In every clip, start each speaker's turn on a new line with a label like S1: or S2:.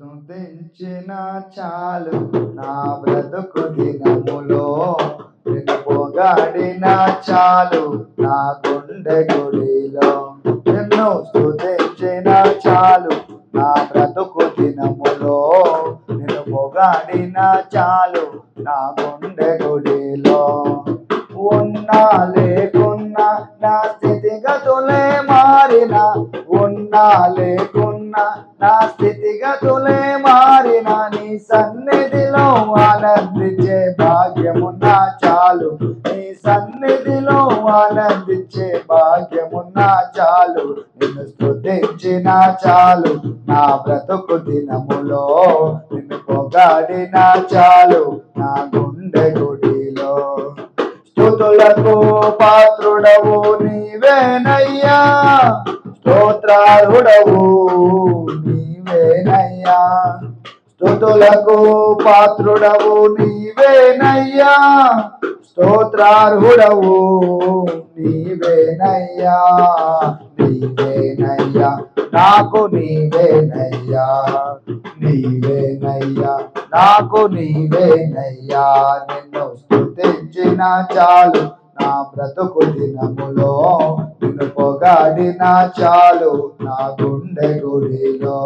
S1: స్తుతించిన చాలు నా బ్రతుకు దినములో, నిన్ను పొగాడిన చాలు నా గుండె గుడిలో. నిన్ను స్తుతించిన చాలు నా బ్రతుకు దినములో, నిన్ను పొగాడిన చాలు నా గుండె గుడిలో. ఉన్నా లేకున్నా నా స్థితిగతులే మారిన, ఉన్నా లేకున్నా నా స్థితిగతులే మారిన, నీ సన్నిధిలో ఆనందించే భాగ్యమున్నా చాలు, నీ సన్నిధిలో ఆనందించే భాగ్యమున్నా చాలు. నిన్ను స్తుతించిన చాలు నా బ్రతుకు దినములో, నిన్ను పొగాడిన చాలు నా గుండె గుడిలో. స్తుతులకు పాత్రుడవు నీవేనయ్యా, స్తోత్రార్హుడవు నీవేనయ్యా. స్తుతులకు పాత్రుడవు నీవేనయ్యా, స్తోత్రార్హుడవు నీవేనయ్యా. నీవేనయ్యా నాకు నీవేనయ్యా, నీవేనయ్యా నాకు నీవేనయ్యా. నిన్ను స్తుతించిన చాలు నా బ్రతుకు దినములో, నిన్ను పొగాడిన చాలు నా గుండె గుడిలో.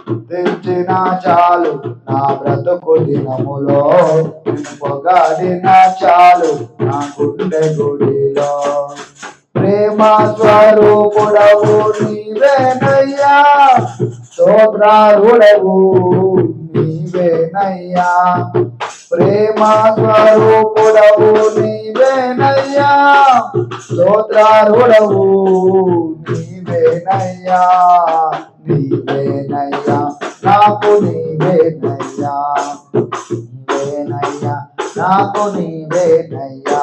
S1: స్తుతించిన చాలు నా బ్రతుకు దినములో, నిన్ను పొగాడిన చాలు నా గుండె గుడిలో. ప్రేమ స్వరూపుడవు నీవేనయ్యా, స్తోత్రార్హుడవు నీవేనయ్యా. ప్రేమ స్వరూపుడవు నీవేనయ్యా, స్తోత్రార్హుడవు నీవేనయ్యా. నీవేనయ్యా నాకు నీవేనయ్యా, నీవేనయ్యా నాకు నీవేనయ్యా.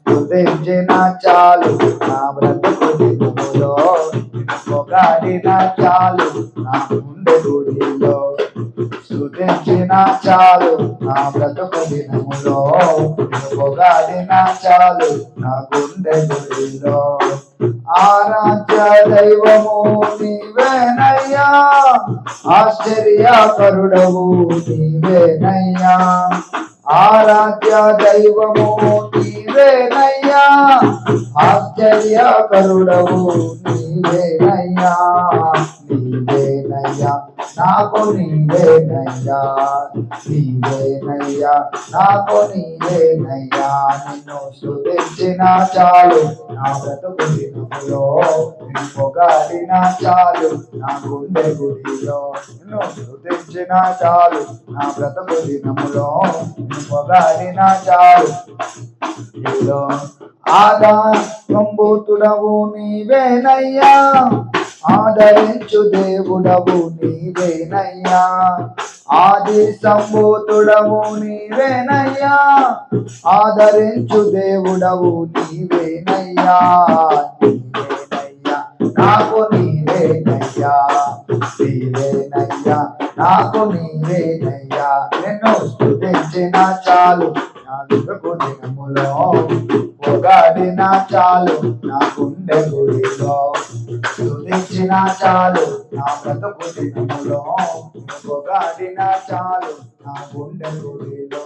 S1: స్తుతించిన చాలు నా బ్రతుకు దినములో, పొగాడిన చాలు నా గుండె గుడిలో. స్తుతించిన చాలు నా బ్రతుకు దినములో, పొగాడిన చాలు నా గుండె గుడిలో. ఆరాధ్య దైవము నీవేనయ్యా, ఆశ్చర్యకరుడవు నీవేనయ్యా. ఆరాధ్య దైవము నీవేనయ్యా, ఆశ్చర్యకరుడవు నీవేనయ్యా. నీవేనయ్యా నాకు నీవేనయ్యా, నీవేనయ్యా నాకు నీవేనయ్యా. నిన్ను స్తుతించిన చాలు నా బ్రతుకు దినములో, నిన్ను పొగాడిన చాలు నా గుండె గుడిలో. నిన్ను స్తుతించిన చాలు నా బ్రతుకు దినములో, నిన్ను పొగాడిన చాలు. ఆధారంబూతుడవు నీవేనయ్యా, ఆదరించు దేవుడవు నీవేనయ్యా. ఆది సంభూతుడవు నీవేనయ్యా, ఆదరించు దేవుడవు నీవేనయ్యా. నీవేనయ్యా నాకు నీవేనయ్యా, నీవేనయ్యా నాకు నీవేనయ్యా. నిన్ను స్తుతించిన చాలు నా బ్రతుకు దినములో, పొగాడిన చాలు నా గుండె గుడిలో. స్తుతించిన చాలు నా బ్రతుకు దినములో, పొగాడిన చాలు నా గుండె గుడిలో.